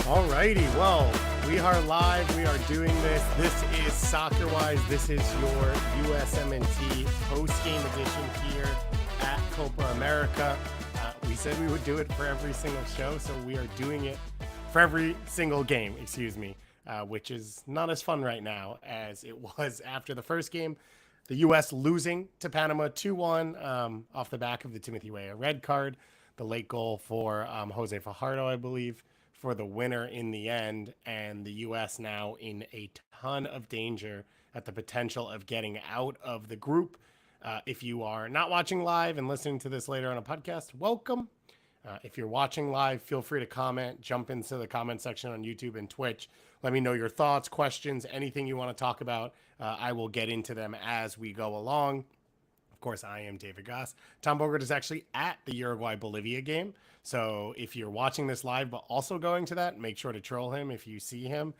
Alrighty, well, we are live. We are doing this. This is Soccer Wise. This is your USMNT post-game edition here at Copa America. We said we would do it for every single show, so we are doing it for every single game, which is not as fun right now as it was after the first game. The U.S. losing to Panama 2-1 off the back of the Timothy Weah red card, the late goal for Jose Fajardo, I believe, for the winner in the end, and the U.S. now in a ton of danger at the potential of getting out of the group. If you are not watching live and listening to this later on a podcast, welcome. If you're watching live, feel free to comment, jump into the comment section on YouTube and Twitch. Let me know your thoughts, questions, anything you want to talk about. I will get into them as we go along. Of course, I am David Goss. Tom Bogert is actually at the Uruguay-Bolivia game. So if you're watching this live but also going to that, make sure to troll him if you see him.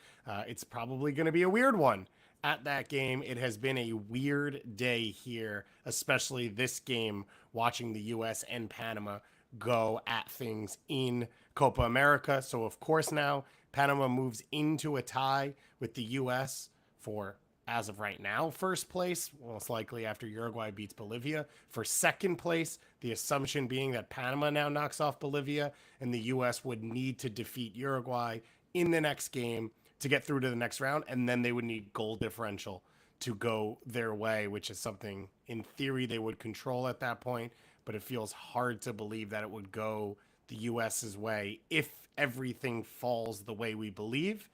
It's probably going to be a weird one at that game. It has been a weird day here, especially this game, watching the U.S. and Panama go at things in Copa America. So, of course, now Panama moves into a tie with the U.S. for, as of right now, first place, most likely after Uruguay beats Bolivia. For second place, the assumption being that Panama now knocks off Bolivia and the U.S. would need to defeat Uruguay in the next game to get through to the next round, and then they would need goal differential to go their way, which is something in theory they would control at that point, but it feels hard to believe that it would go the U.S.'s way if everything falls the way we believe.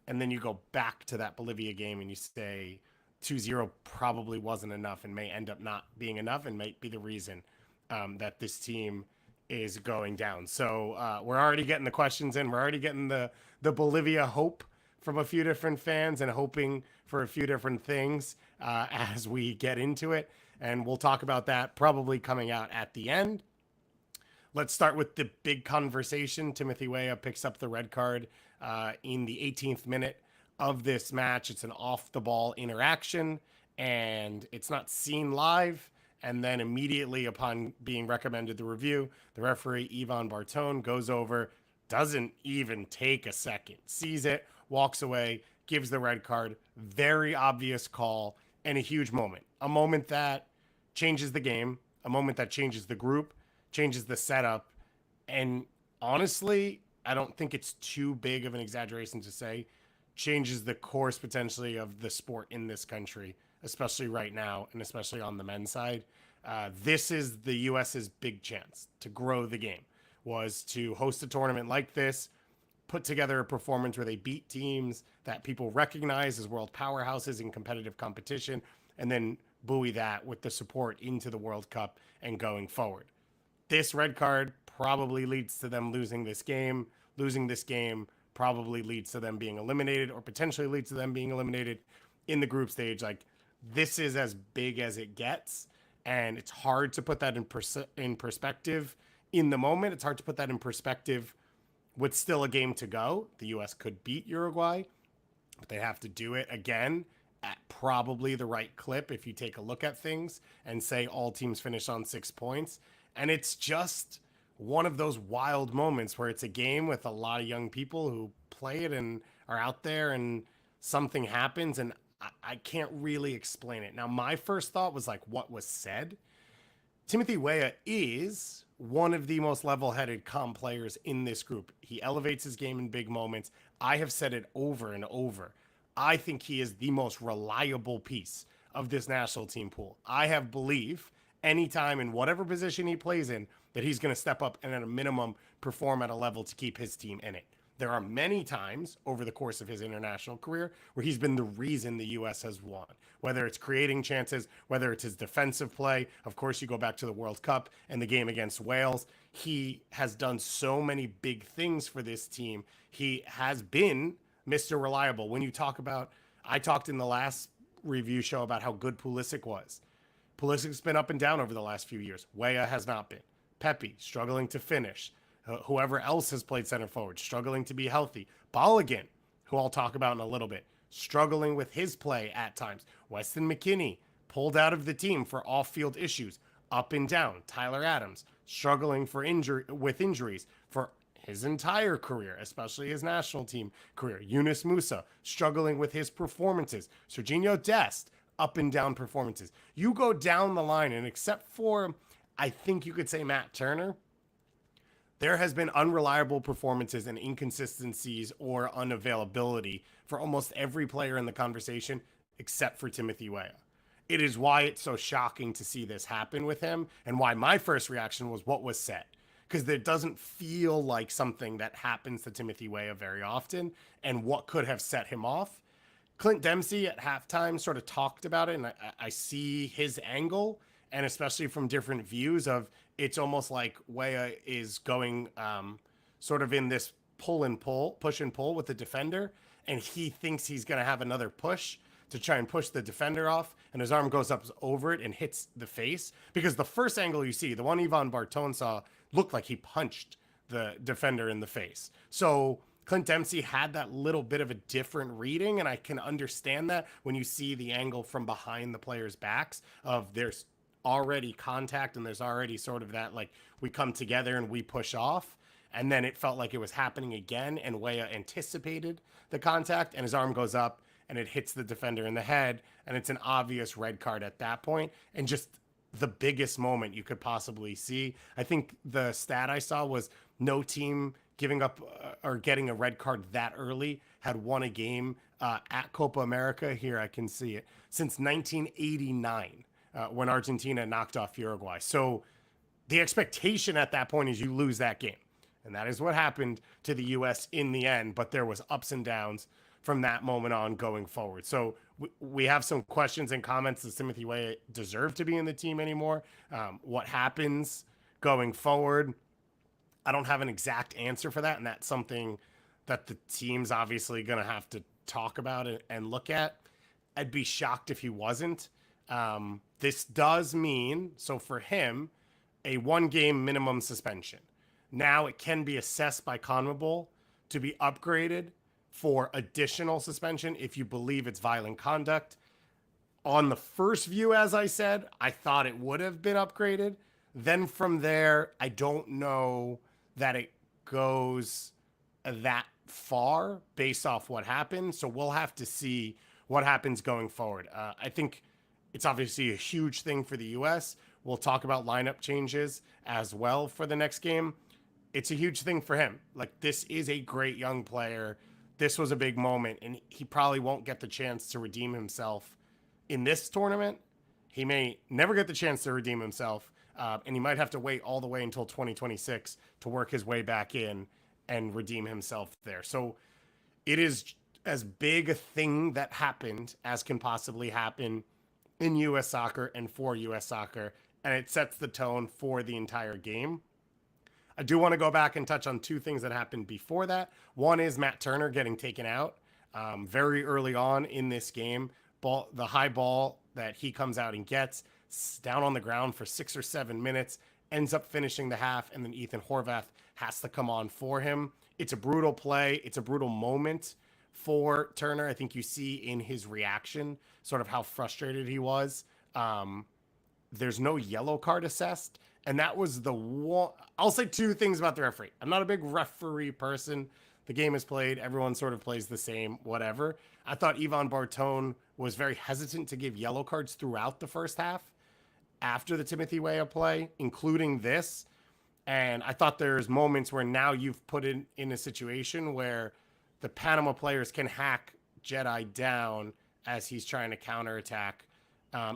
And then you go back to that Bolivia game and you say 2-0 probably wasn't enough and may end up not being enough and might be the reason that this team is going down. So we're already getting the questions in. We're already getting the Bolivia hope from a few different fans and hoping for a few different things as we get into it. And we'll talk about that probably coming out at the end. Let's start with the big conversation. Timothy Weah picks up the red card in the 18th minute of this match. It's an off-the-ball interaction, and it's not seen live. And then immediately upon being recommended the review, the referee, Ivan Bartone, goes over, doesn't even take a second, sees it, walks away, gives the red card. Very obvious call and a huge moment. A moment that changes the game, a moment that changes the group, changes the setup. And honestly, I don't think it's too big of an exaggeration to say changes the course potentially of the sport in this country, especially right now, and especially on the men's side. This is the U.S.'s big chance to grow the game, was to host a tournament like this, put together a performance where they beat teams that people recognize as world powerhouses in competitive competition, and then buoy that with the support into the World Cup and going forward. This red card probably leads to them losing this game. Losing this game probably leads to them being eliminated, or potentially leads to them being eliminated in the group stage. Like, this is as big as it gets, and it's hard to put that in perspective in the moment. It's hard to put that in perspective with still a game to go. The U.S. could beat Uruguay, but they have to do it again at probably the right clip if you take a look at things and say all teams finish on 6 points. And it's just one of those wild moments where it's a game with a lot of young people who play it and are out there, and something happens, and I can't really explain it. Now, my first thought was like, what was said? Timothy Weah is one of the most level-headed, calm players in this group. He elevates his game in big moments. I have said it over and over. I think he is the most reliable piece of this national team pool. I have belief anytime in whatever position he plays in that he's going to step up and at a minimum perform at a level to keep his team in it. There are many times over the course of his international career where he's been the reason the U.S. has won, whether it's creating chances, whether it's his defensive play. Of course, you go back to the World Cup and the game against Wales. He has done so many big things for this team. He has been Mr. Reliable. When you talk about, I talked in the last review show about how good Pulisic was. Pulisic's been up and down over the last few years. Weah has not been. Pepe, struggling to finish. Whoever else has played center forward, struggling to be healthy. Balogun, who I'll talk about in a little bit, struggling with his play at times. Weston McKennie, pulled out of the team for off-field issues, up and down. Tyler Adams, struggling with injuries for his entire career, especially his national team career. Yunus Musa struggling with his performances. Serginho Dest, up and down performances. You go down the line, and except for, I think you could say Matt Turner, there has been unreliable performances and inconsistencies or unavailability for almost every player in the conversation except for Timothy Weah. It is why it's so shocking to see this happen with him, and why my first reaction was what was said. Because it doesn't feel like something that happens to Timothy Weah very often, and what could have set him off. Clint Dempsey at halftime sort of talked about it, and I see his angle, and especially from different views of it's almost like Weah is going sort of in this push and pull with the defender, and he thinks he's going to have another push to try and push the defender off, and his arm goes up over it and hits the face. Because the first angle you see, the one Ivan Bartone saw, looked like he punched the defender in the face. So Clint Dempsey had that little bit of a different reading, and I can understand that when you see the angle from behind the players' backs of there's already contact and there's already sort of that, like, we come together and we push off. And then it felt like it was happening again, and Weah anticipated the contact, and his arm goes up and it hits the defender in the head, and it's an obvious red card at that point, and just the biggest moment you could possibly see. I think the stat I saw was no team giving up or getting a red card that early had won a game at Copa America. Here I can see it since 1989 when Argentina knocked off Uruguay. So the expectation at that point is you lose that game, and that is what happened to the U.S. in the end. But there was ups and downs from that moment on going forward. So we have some questions and comments. Does Timothy Weah deserve to be in the team anymore? What happens going forward? I don't have an exact answer for that, and that's something that the team's obviously going to have to talk about and look at. I'd be shocked if he wasn't. This does mean, so for him, a 1-game minimum suspension. Now it can be assessed by CONMEBOL to be upgraded for additional suspension if you believe it's violent conduct. On the first view, as I said, I thought it would have been upgraded. Then from there, I don't know that it goes that far based off what happened. So we'll have to see what happens going forward. I think it's obviously a huge thing for the U.S. We'll talk about lineup changes as well for the next game. It's a huge thing for him. Like, this is a great young player. This was a big moment, and he probably won't get the chance to redeem himself in this tournament. He may never get the chance to redeem himself, and he might have to wait all the way until 2026 to work his way back in and redeem himself there. So it is as big a thing that happened as can possibly happen in U.S. soccer and for U.S. soccer, and it sets the tone for the entire game. I do want to go back and touch on two things that happened before that. One is Matt Turner getting taken out very early on in this game. The high ball that he comes out and gets down on the ground for 6 or 7 minutes, ends up finishing the half, and then Ethan Horvath has to come on for him. It's a brutal play. It's a brutal moment for Turner. I think you see in his reaction sort of how frustrated he was. There's no yellow card assessed. And that was the one. I'll say two things about the referee. I'm not a big referee person. The game is played. Everyone sort of plays the same, whatever. I thought Ivan Bartone was very hesitant to give yellow cards throughout the first half after the Timothy Weah play, including this. And I thought there's moments where now you've put it in a situation where the Panama players can hack Jedi down as he's trying to counterattack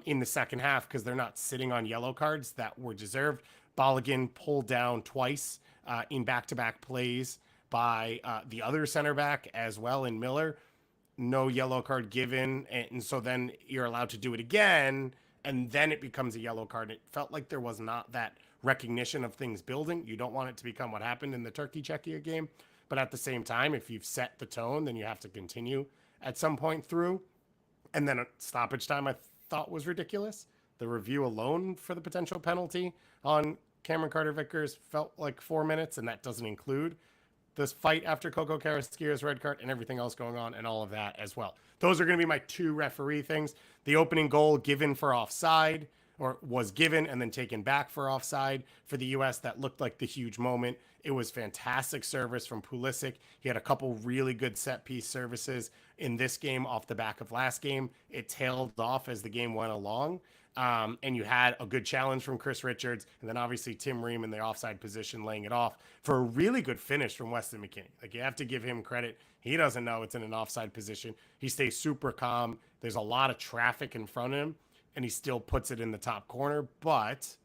in the second half, because they're not sitting on yellow cards that were deserved. Balogun pulled down twice in back-to-back plays by the other center back as well in Miller. No yellow card given, and so then you're allowed to do it again, and then it becomes a yellow card. It felt like there was not that recognition of things building. You don't want it to become what happened in the Turkey-Czechia game, but at the same time, if you've set the tone, then you have to continue at some point through. And then at stoppage time, I thought was ridiculous. The review alone for the potential penalty on Cameron Carter-Vickers felt like 4 minutes, and that doesn't include this fight after Coco Carrasquillo's red card and everything else going on and all of that as well. Those are going to be my two referee things. The opening goal given for offside, or was given and then taken back for offside for the U.S. That looked like the huge moment. It was fantastic service from Pulisic. He had a couple really good set piece services in this game off the back of last game. It tailed off as the game went along. And you had a good challenge from Chris Richards, and then obviously Tim Ream in the offside position laying it off for a really good finish from Weston McKennie. Like, you have to give him credit. He doesn't know it's in an offside position. He stays super calm. There's a lot of traffic in front of him, and he still puts it in the top corner, but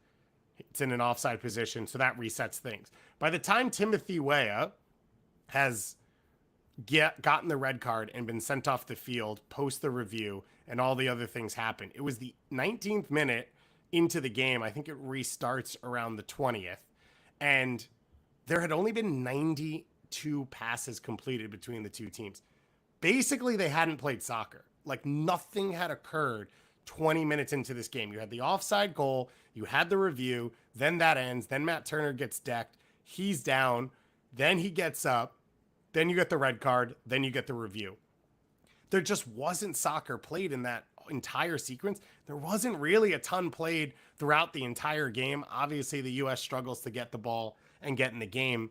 it's in an offside position, so that resets things. By the time Timothy Weah has gotten the red card and been sent off the field post the review and all the other things happen, it was the 19th minute into the game. I think it restarts around the 20th, and there had only been 92 passes completed between the two teams. Basically, they hadn't played soccer. Like, nothing had occurred 20 minutes into this game. You had the offside goal, you had the review, then that ends, then Matt Turner gets decked, he's down, then he gets up, then you get the red card, then you get the review. There just wasn't soccer played in that entire sequence. There wasn't really a ton played throughout the entire game. Obviously, the U.S. struggles to get the ball and get in the game.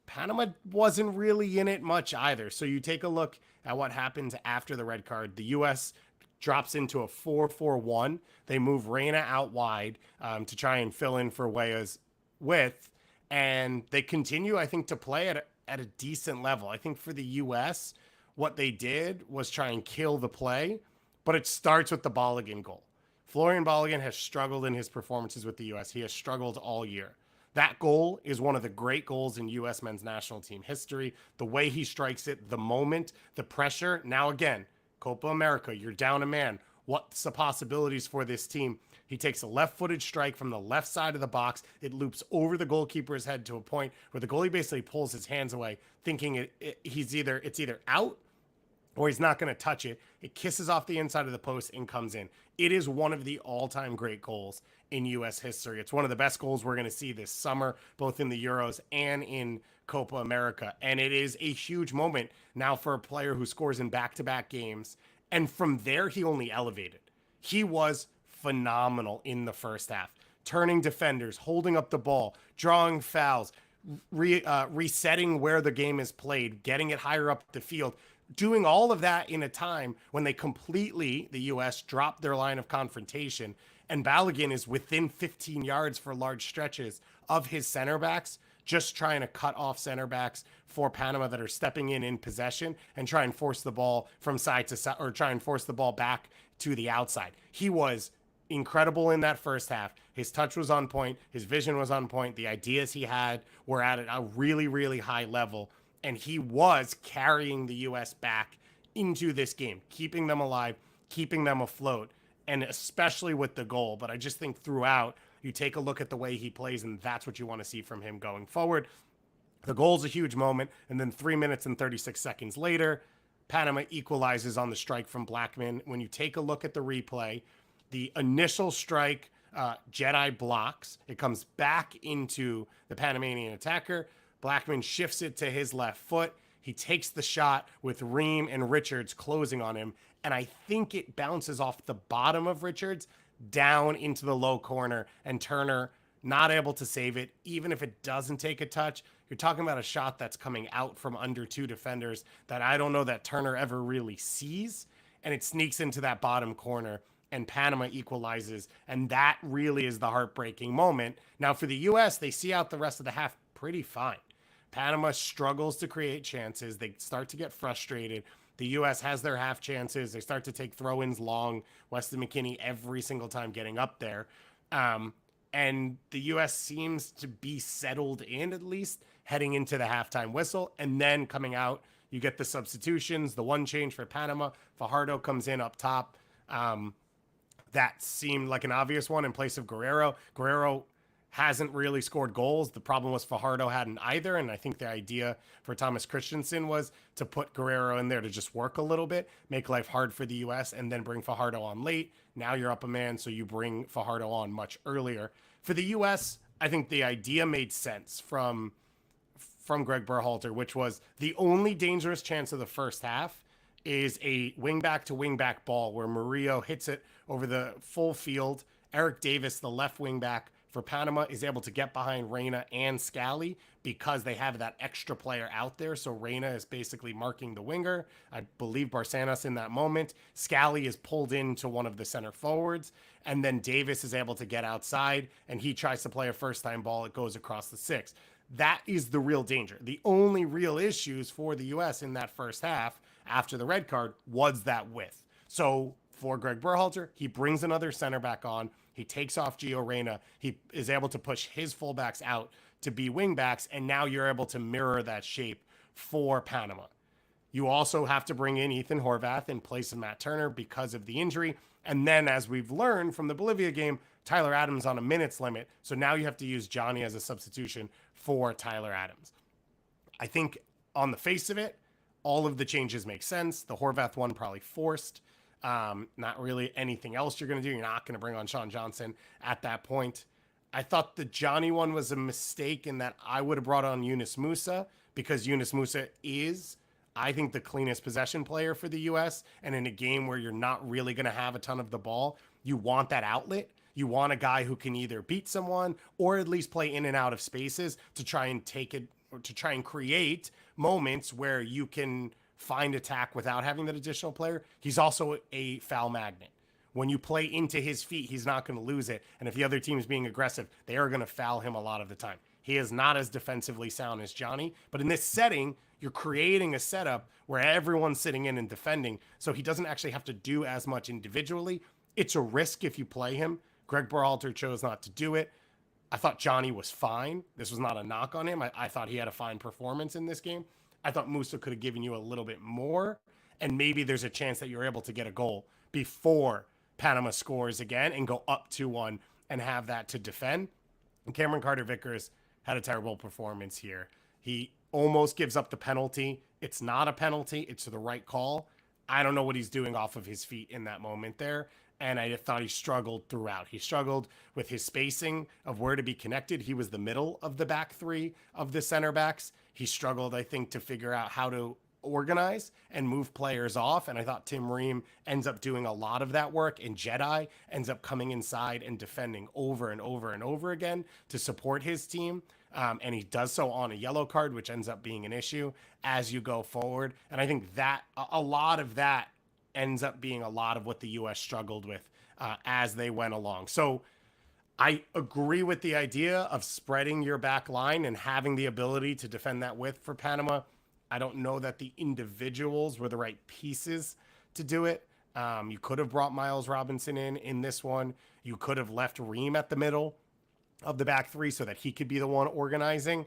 Panama wasn't really in it much either. So you take a look at what happens after the red card. The U.S. drops into a 4-4-1. They move Reyna out wide to try and fill in for Weah's width. And they continue, I think, to play at a decent level. I think for the U.S., what they did was try and kill the play, but it starts with the Balogun goal. Florian Balogun has struggled in his performances with the U.S. He has struggled all year. That goal is one of the great goals in U.S. men's national team history. The way he strikes it, the moment, the pressure. Now again, Copa America, you're down a man. What's the possibilities for this team? He takes a left-footed strike from the left side of the box. It loops over the goalkeeper's head to a point where the goalie basically pulls his hands away, thinking it's either out or he's not going to touch it. It kisses off the inside of the post and comes in. It is one of the all-time great goals in U.S. history. It's one of the best goals we're going to see this summer, both in the Euros and in Copa America. And it is a huge moment now for a player who scores in back-to-back games. And from there, he only elevated. He was phenomenal in the first half, turning defenders, holding up the ball, drawing fouls, resetting where the game is played, getting it higher up the field, doing all of that in a time when they completely, the U.S., dropped their line of confrontation, and Balogun is within 15 yards for large stretches of his center backs, just trying to cut off center backs for Panama that are stepping in possession and try and force the ball from side to side, or try and force the ball back to the outside. He was incredible in that first half. His touch was on point. His vision was on point. The ideas he had were at a really, really high level. And he was carrying the U.S. back into this game, keeping them alive, keeping them afloat, and especially with the goal. But I just think throughout, you take a look at the way he plays, and that's what you want to see from him going forward. The goal's a huge moment, and then 3 minutes and 36 seconds later, Panama equalizes on the strike from Blackman. When you take a look at the replay, the initial strike, Jedi blocks. It comes back into the Panamanian attacker. Blackman shifts it to his left foot. He takes the shot with Ream and Richards closing on him, and I think it bounces off the bottom of Richards down into the low corner, and Turner not able to save it. Even if it doesn't take a touch, you're talking about a shot that's coming out from under two defenders that I don't know that Turner ever really sees, and it sneaks into that bottom corner, and Panama equalizes, and that really is the heartbreaking moment. Now for the U.S., they see out the rest of the half pretty fine. Panama struggles to create chances. They start to get frustrated. The U.S. has their half chances. They start to take throw-ins long. Weston McKennie every single time getting up there. And the U.S. seems to be settled in, at least, heading into the halftime whistle. And then coming out, you get the substitutions, the one change for Panama. Fajardo comes in up top. That seemed like an obvious one in place of Guerrero. Guerrero hasn't really scored goals. The problem was Fajardo hadn't either, and I think the idea for Thomas Christensen was to put Guerrero in there to just work a little bit, make life hard for the U.S., and then bring Fajardo on late. Now you're up a man, so you bring Fajardo on much earlier. For the U.S., I think the idea made sense from Greg Berhalter, which was the only dangerous chance of the first half is a wing-back to wing-back ball where Murillo hits it over the full field Eric Davis, the left wing back for Panama, is able to get behind Reyna and Scally because they have that extra player out there. So Reyna is basically marking the winger. I believe Barcenas in that moment. Scally is pulled into one of the center forwards, and then Davis is able to get outside, and he tries to play a first-time ball. It goes across the 6. That is the real danger. The only real issues for the U.S. in that first half after the red card was that width. So for Greg Berhalter, he brings another center back on. He takes off Gio Reyna. He is able to push his fullbacks out to be wingbacks, and now you're able to mirror that shape for Panama. You also have to bring in Ethan Horvath in place of Matt Turner because of the injury. And then, as we've learned from the Bolivia game, Tyler Adams on a minutes limit. So now you have to use Johnny as a substitution for Tyler Adams. I think on the face of it, all of the changes make sense. The Horvath one probably forced. Not really anything else you're going to do. You're not going to bring on Sean Johnson at that point. I thought the Johnny one was a mistake in that I would have brought on Yunus Musa because Yunus Musa is, I think, the cleanest possession player for the U.S. And in a game where you're not really going to have a ton of the ball, you want that outlet. You want a guy who can either beat someone or at least play in and out of spaces to try and take it, or to try and create moments where you can find attack without having that additional player. He's also a foul magnet. When you play into his feet, he's not going to lose it. And if the other team is being aggressive, they are going to foul him a lot of the time. He is not as defensively sound as Johnny, but in this setting, you're creating a setup where everyone's sitting in and defending, so he doesn't actually have to do as much individually. It's a risk if you play him. Greg Berhalter chose not to do it. I thought Johnny was fine. This was not a knock on him. I thought he had a fine performance in this game. I thought Musa could have given you a little bit more, and maybe there's a chance that you're able to get a goal before Panama scores again and go up 2-1 and have that to defend. And Cameron Carter-Vickers had a terrible performance here. He almost gives up the penalty. It's not a penalty. It's the right call. I don't know what he's doing off of his feet in that moment there. And I thought he struggled throughout. He struggled with his spacing of where to be connected. He was the middle of the back three of the center backs. He struggled, I think, to figure out how to organize and move players off. And I thought Tim Ream ends up doing a lot of that work, and Jedi ends up coming inside and defending over and over and over again to support his team. And he does so on a yellow card, which ends up being an issue as you go forward. And I think that a lot of that ends up being a lot of what the U.S. struggled with as they went along. So I agree with the idea of spreading your back line and having the ability to defend that width for Panama. I don't know that the individuals were the right pieces to do it. You could have brought Miles Robinson in this one. You could have left Ream at the middle of the back three so that he could be the one organizing.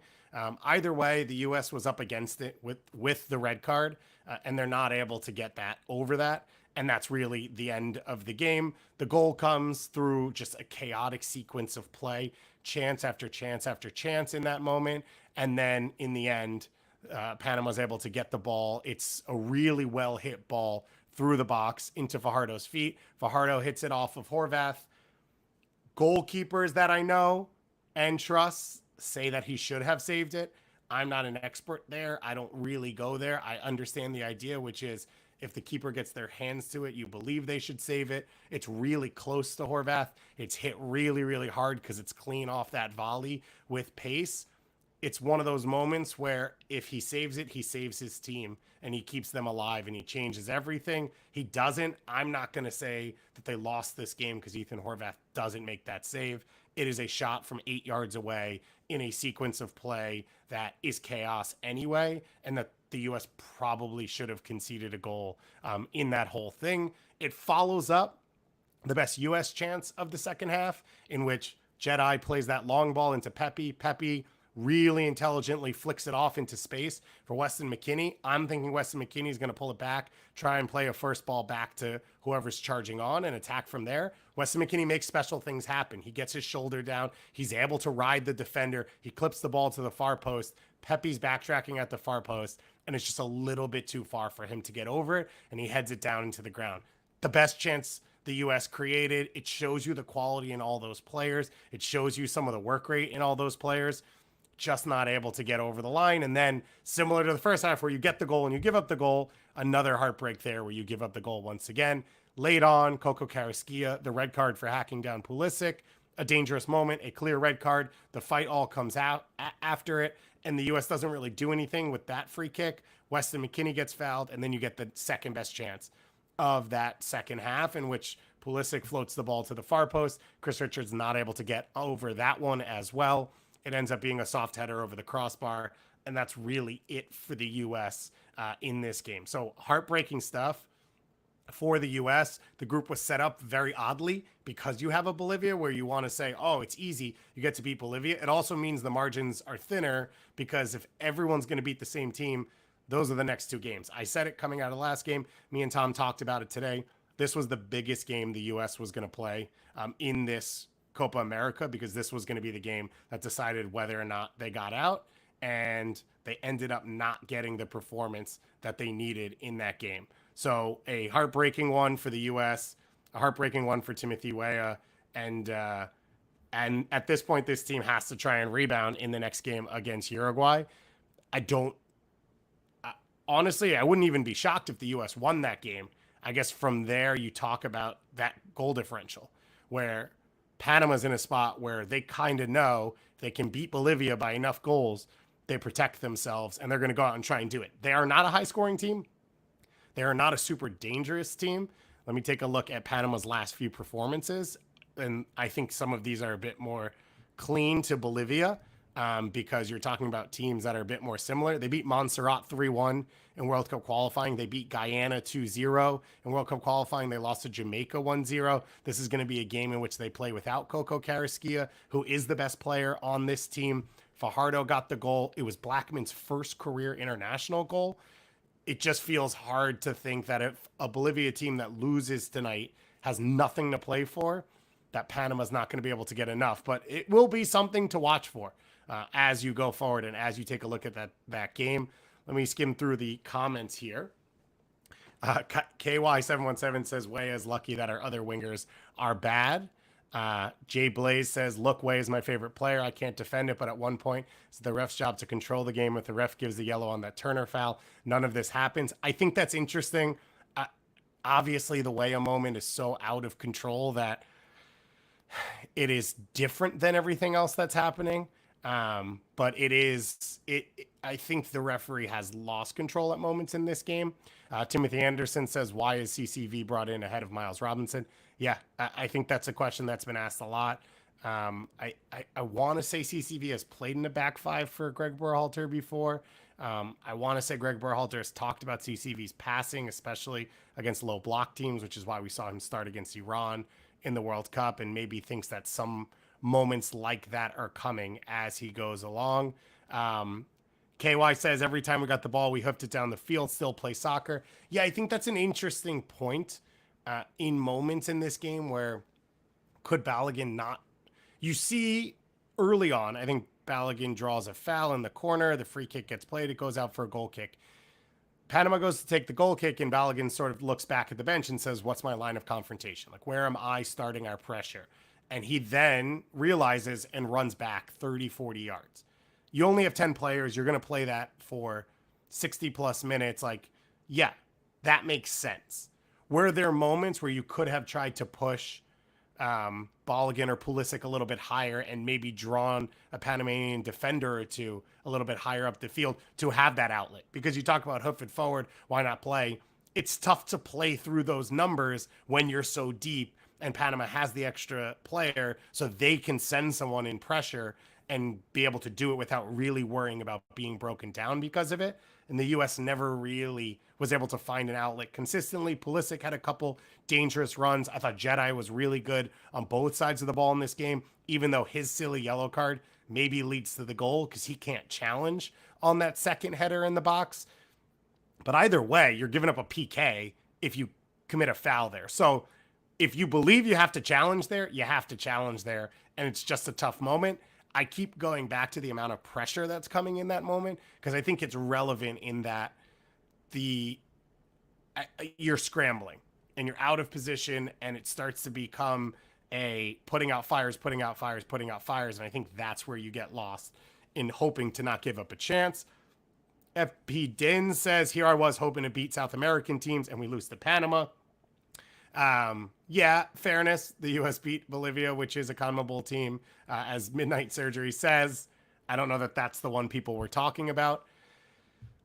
Either way, the U.S. was up against it with the red card, and they're not able to get that over that. And that's really the end of the game. The goal comes through just a chaotic sequence of play, chance after chance after chance in that moment. And then in the end, Panama's able to get the ball. It's a really well hit ball through the box into Fajardo's feet. Fajardo hits it off of Horvath. Goalkeepers that I know and trust say that he should have saved it. I'm not an expert there. I don't really go there. I understand the idea, which is if the keeper gets their hands to it, you believe they should save it. It's really close to Horvath. It's hit really, really hard because it's clean off that volley with pace. It's one of those moments where if he saves it, he saves his team and he keeps them alive and he changes everything. He doesn't. I'm not going to say that they lost this game because Ethan Horvath doesn't make that save. It is a shot from 8 yards away in a sequence of play that is chaos anyway, and that the U.S. probably should have conceded a goal in that whole thing. It follows up the best U.S. chance of the second half, in which Jedi plays that long ball into Pepe. Pepe really intelligently flicks it off into space for Weston McKennie. I'm thinking Weston McKennie is going to pull it back, try and play a first ball back to whoever's charging on and attack from there. Weston McKennie makes special things happen. He gets his shoulder down. He's able to ride the defender. He clips the ball to the far post. Pepe's backtracking at the far post, and it's just a little bit too far for him to get over it, and he heads it down into the ground. The best chance the U.S. created. It shows you the quality in all those players. It shows you some of the work rate in all those players. Just not able to get over the line. And then similar to the first half where you get the goal and you give up the goal, another heartbreak there where you give up the goal once again. Late on, Coco Carrasquilla, the red card for hacking down Pulisic, a dangerous moment, a clear red card. The fight all comes out after it, and the U.S. doesn't really do anything with that free kick. Weston McKennie gets fouled, and then you get the second best chance of that second half, in which Pulisic floats the ball to the far post. Chris Richards not able to get over that one as well. It ends up being a soft header over the crossbar, and that's really it for the U.S. In this game. So heartbreaking stuff for the U.S. The group was set up very oddly because you have a Bolivia where you want to say, oh, it's easy, you get to beat Bolivia. It also means the margins are thinner because if everyone's going to beat the same team, those are the next two games. I said it coming out of the last game. Me and Tom talked about it today. This was the biggest game the U.S. was going to play in this Copa America, because this was going to be the game that decided whether or not they got out, and they ended up not getting the performance that they needed in that game. So a heartbreaking one for the U.S., a heartbreaking one for Timothy Weah, and at this point, this team has to try and rebound in the next game against Uruguay. Honestly, I wouldn't even be shocked if the U.S. won that game. I guess from there, you talk about that goal differential, where Panama's in a spot where they kind of know they can beat Bolivia by enough goals, they protect themselves, and they're going to go out and try and do it. They are not a high-scoring team. They are not a super dangerous team. Let me take a look at Panama's last few performances, and I think some of these are a bit more clean to Bolivia, because you're talking about teams that are a bit more similar. They beat Montserrat 3-1 in World Cup qualifying. They beat Guyana 2-0 in World Cup qualifying. They lost to Jamaica 1-0. This is going to be a game in which they play without Coco Carrasquilla, who is the best player on this team. Fajardo got the goal. It was Blackman's first career international goal. It just feels hard to think that if a Bolivia team that loses tonight has nothing to play for, that Panama's not going to be able to get enough. But it will be something to watch for as you go forward and as you take a look at that game. Let me skim through the comments here. KY717 says, Weah is lucky that our other wingers are bad. Jay Blaze says, look, Weah is my favorite player. I can't defend it, but at one point, it's the ref's job to control the game. If the ref gives the yellow on that Turner foul, none of this happens. I think that's interesting. Obviously, the Weah moment is so out of control that it is different than everything else that's happening. But I think the referee has lost control at moments in this game. Timothy Anderson says, why is CCV brought in ahead of Miles Robinson? Yeah, I think that's a question that's been asked a lot. I want to say CCV has played in the back five for Greg Berhalter before. I want to say Greg Berhalter has talked about CCV's passing, especially against low block teams, which is why we saw him start against Iran in the World Cup, and maybe thinks that some moments like that are coming as he goes along. KY says, every time we got the ball, we hoofed it down the field, still play soccer. Yeah, I think that's an interesting point in moments in this game where could Balogun not... You see early on, I think Balogun draws a foul in the corner, the free kick gets played, it goes out for a goal kick. Panama goes to take the goal kick, and Balogun sort of looks back at the bench and says, what's my line of confrontation? Like, where am I starting our pressure? And he then realizes and runs back 30, 40 yards. You only have 10 players. You're going to play that for 60 plus minutes. Like, yeah, that makes sense. Were there moments where you could have tried to push Balogun or Pulisic a little bit higher and maybe drawn a Panamanian defender or two a little bit higher up the field to have that outlet? Because you talk about hoof it forward, why not play? It's tough to play through those numbers when you're so deep, and Panama has the extra player so they can send someone in pressure and be able to do it without really worrying about being broken down because of it. And the U.S. never really was able to find an outlet consistently. Pulisic had a couple dangerous runs. I thought Jedi was really good on both sides of the ball in this game, even though his silly yellow card maybe leads to the goal because he can't challenge on that second header in the box. But either way, you're giving up a PK if you commit a foul there. So if you believe you have to challenge there, you have to challenge there. And it's just a tough moment. I keep going back to the amount of pressure that's coming in that moment because I think it's relevant in that you're scrambling and you're out of position and it starts to become a putting out fires. And I think that's where you get lost in hoping to not give up a chance. FP Din says, here I was hoping to beat South American teams and we lose to Panama. Yeah, fairness. The U.S. beat Bolivia, which is a CONMEBOL team, as Midnight Surgery says. I don't know that that's the one people were talking about.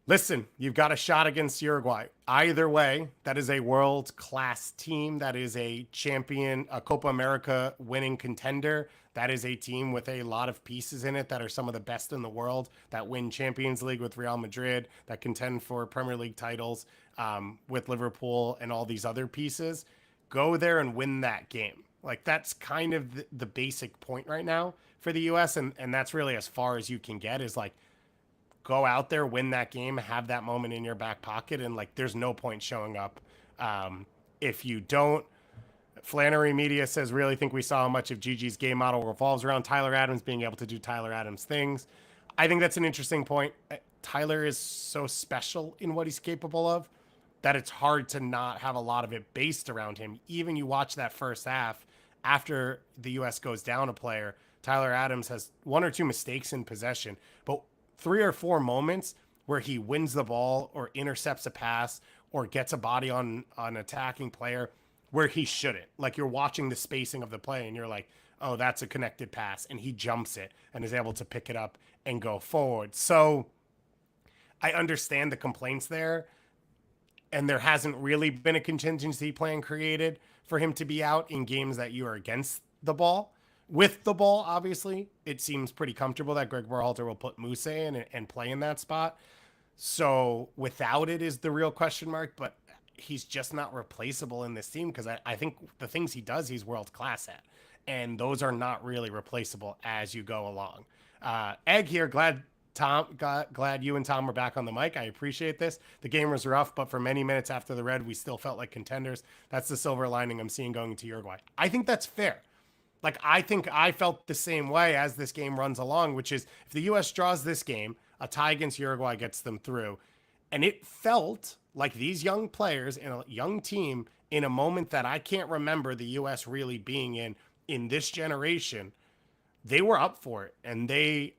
Listen, you've got a shot against Uruguay. Either way, that is a world-class team. That is a champion, a Copa America winning contender. That is a team with a lot of pieces in it that are some of the best in the world, that win Champions League with Real Madrid, that contend for Premier League titles with Liverpool and all these other pieces. Go there and win that game. Like, that's kind of the basic point right now for the U.S., and that's really as far as you can get, is like, go out there, win that game, have that moment in your back pocket, and like there's no point showing up if you don't. Flannery Media says, really think we saw how much of Gigi's game model revolves around Tyler Adams being able to do Tyler Adams things. I think that's an interesting point. Tyler is so special in what he's capable of that it's hard to not have a lot of it based around him. Even you watch that first half, after the U.S. goes down a player, Tyler Adams has one or two mistakes in possession, but 3 or 4 moments where he wins the ball or intercepts a pass or gets a body on an attacking player where he shouldn't. Like, you're watching the spacing of the play and you're like, oh, that's a connected pass, and he jumps it and is able to pick it up and go forward. So I understand the complaints there, and there hasn't really been a contingency plan created for him to be out in games that you are against the ball. With the ball, obviously, it seems pretty comfortable that Greg Berhalter will put Musa in and play in that spot. So without it is the real question mark, but he's just not replaceable in this team because I think the things he does, he's world class at. And those are not really replaceable as you go along. Egg here, glad you and Tom were back on the mic. I appreciate this. The game was rough, but for many minutes after the red, we still felt like contenders. That's the silver lining I'm seeing going into Uruguay. I think that's fair. Like, I think I felt the same way as this game runs along, which is if the U.S. draws this game, a tie against Uruguay gets them through. And it felt like these young players in a young team in a moment that I can't remember the U.S. really being in this generation, they were up for it. And they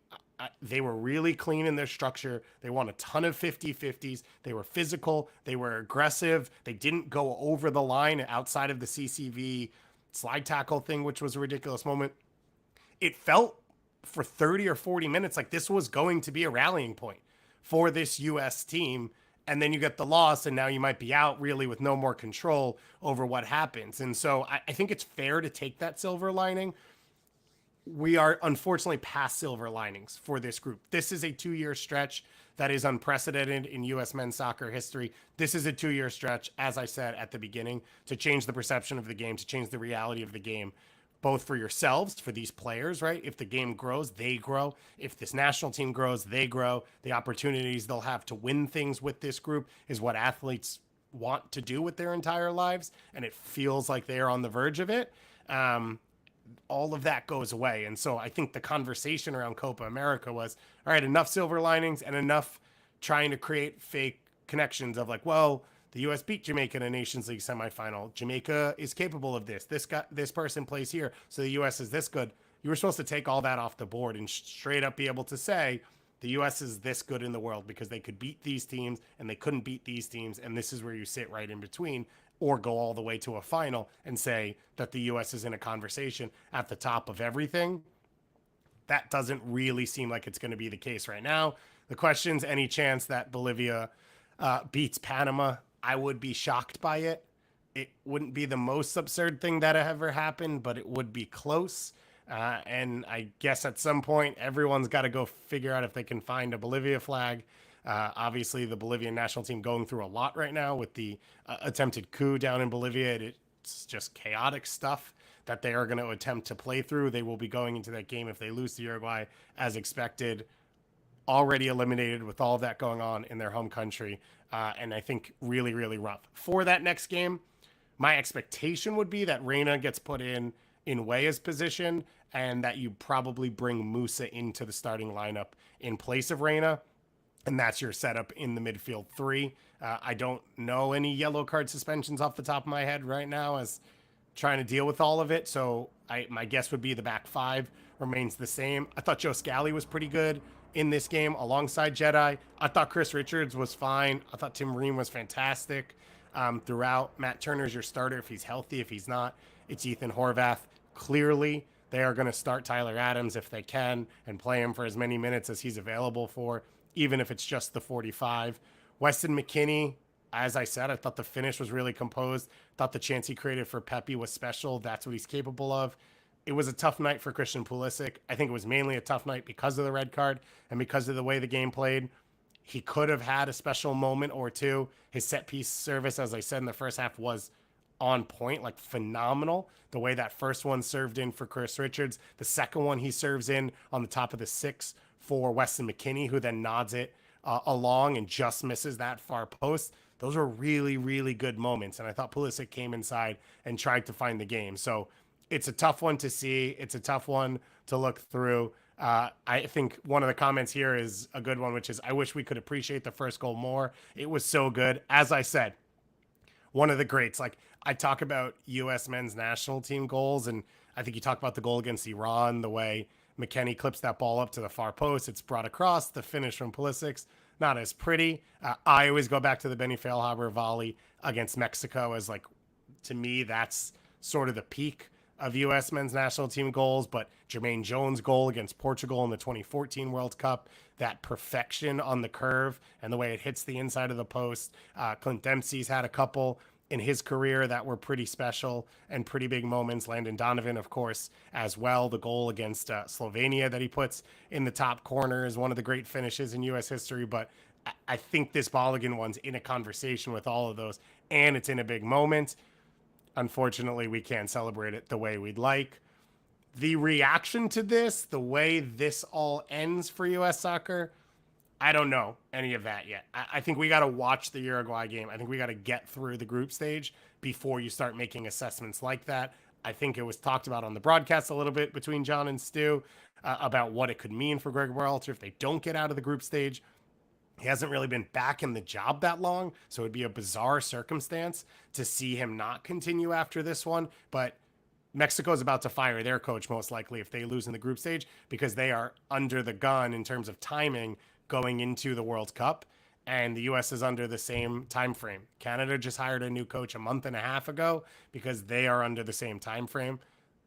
were really clean in their structure. They won a ton of 50-50s. They were physical. They were aggressive. They didn't go over the line outside of the CCV slide tackle thing, which was a ridiculous moment. It felt for 30 or 40 minutes like this was going to be a rallying point for this U.S. team. And then you get the loss, and now you might be out really with no more control over what happens. And so I think it's fair to take that silver lining. We are unfortunately past silver linings for this group. This is a 2-year stretch that is unprecedented in U.S. men's soccer history. This is a 2-year stretch, as I said at the beginning, to change the perception of the game, to change the reality of the game, both for yourselves, for these players, right? If the game grows, they grow. If this national team grows, they grow. The opportunities they'll have to win things with this group is what athletes want to do with their entire lives, and it feels like they are on the verge of it. All of that goes away. And so I think the conversation around Copa America was, all right, enough silver linings and enough trying to create fake connections of like, well, the U.S. beat Jamaica in a Nations League semifinal. Jamaica is capable of this. This person plays here, so the U.S. is this good. You were supposed to take all that off the board and straight up be able to say the U.S. is this good in the world because they could beat these teams and they couldn't beat these teams, and this is where you sit right in between, or go all the way to a final and say that the U.S. is in a conversation at the top of everything. That doesn't really seem like it's going to be the case right now. The question's any chance that Bolivia beats Panama. I would be shocked by it. It wouldn't be the most absurd thing that ever happened, but it would be close. And I guess at some point, everyone's got to go figure out if they can find a Bolivia flag. Obviously, the Bolivian national team going through a lot right now with the attempted coup down in Bolivia. It's just chaotic stuff that they are going to attempt to play through. They will be going into that game if they lose to Uruguay as expected, already eliminated with all of that going on in their home country. And I think really, really rough. For that next game, my expectation would be that Weah gets put in Weah's position and that you probably bring Musa into the starting lineup in place of Weah. And that's your setup in the midfield 3. I don't know any yellow card suspensions off the top of my head right now as trying to deal with all of it. So my guess would be the back 5 remains the same. I thought Joe Scally was pretty good in this game alongside Jedi. I thought Chris Richards was fine. I thought Tim Ream was fantastic. throughout. Matt Turner's your starter if he's healthy. If he's not, it's Ethan Horvath. Clearly, they are going to start Tyler Adams if they can and play him for as many minutes as he's available for, even if it's just the 45. Weston McKennie, as I said, I thought the finish was really composed. Thought the chance he created for Pepe was special. That's what he's capable of. It was a tough night for Christian Pulisic. I think it was mainly a tough night because of the red card and because of the way the game played. He could have had a special moment or two. His set piece service, as I said in the first half, was on point, like phenomenal. The way that first one served in for Chris Richards, the second one he serves in on the top of the 6 for Weston McKennie, who then nods it along and just misses that far post. Those were really, really good moments. And I thought Pulisic came inside and tried to find the game. So it's a tough one to see. It's a tough one to look through. I think one of the comments here is a good one, which is, I wish we could appreciate the first goal more. It was so good. As I said, one of the greats. Like, I talk about U.S. men's national team goals, and I think you talk about the goal against Iran, the way McKennie clips that ball up to the far post. It's brought across. The finish from Pulisic, not as pretty. I always go back to the Benny Feilhaber volley against Mexico as, like, to me, that's sort of the peak of U.S. men's national team goals. But Jermaine Jones' goal against Portugal in the 2014 World Cup, that perfection on the curve and the way it hits the inside of the post. Clint Dempsey's had a couple in his career that were pretty special and pretty big moments. Landon Donovan, of course, as well. The goal against Slovenia that he puts in the top corner is one of the great finishes in U.S. history. But I think this Balogun one's in a conversation with all of those, and it's in a big moment. Unfortunately, we can't celebrate it the way we'd like. The reaction to this, the way this all ends for U.S. soccer, I don't know any of that yet. I think we got to watch the Uruguay game. I think we got to get through the group stage before you start making assessments like that. I think it was talked about on the broadcast a little bit between John and Stu about what it could mean for Greg Berhalter if they don't get out of the group stage. He hasn't really been back in the job that long, so it'd be a bizarre circumstance to see him not continue after this one. But Mexico's about to fire their coach most likely if they lose in the group stage, because they are under the gun in terms of timing going into the World Cup, and the U.S. is under the same time frame. Canada just hired a new coach a month and a half ago because they are under the same time frame.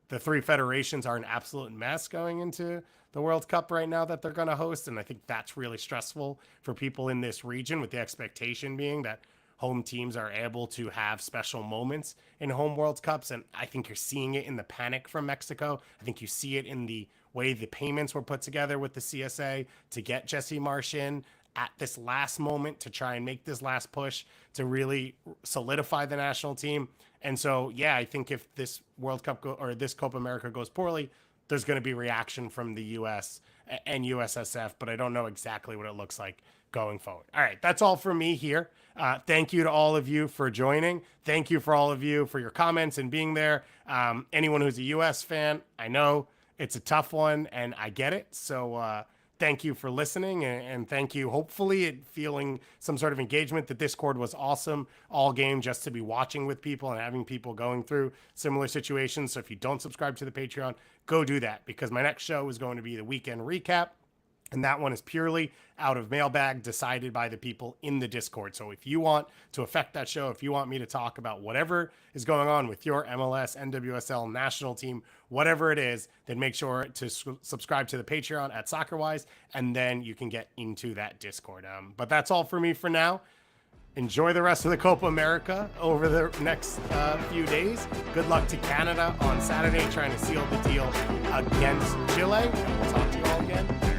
The three federations are an absolute mess going into the World Cup right now that they're going to host, and I think that's really stressful for people in this region, with the expectation being that home teams are able to have special moments in home World Cups. And I think you're seeing it in the panic from Mexico. I think you see it in the way the payments were put together with the CSA to get Jesse Marsch in at this last moment to try and make this last push to really solidify the national team. And so, yeah, I think if this World Cup or this Copa America goes poorly, there's going to be reaction from the U.S. and USSF, but I don't know exactly what it looks like going forward. All right, that's all for me here. Thank you to all of you for joining. Thank you for all of you for your comments and being there. Anyone who's a U.S. fan, I know it's a tough one, and I get it. So thank you for listening, and thank you, hopefully, feeling some sort of engagement. The Discord was awesome all game, just to be watching with people and having people going through similar situations. So if you don't subscribe to the Patreon, go do that, because my next show is going to be the weekend recap. And that one is purely out of mailbag, decided by the people in the Discord. So if you want to affect that show, if you want me to talk about whatever is going on with your MLS, NWSL national team, whatever it is, then make sure to subscribe to the Patreon at SoccerWise, and then you can get into that Discord. But that's all for me for now. Enjoy the rest of the Copa America over the next few days. Good luck to Canada on Saturday, trying to seal the deal against Chile. And we'll talk to you all again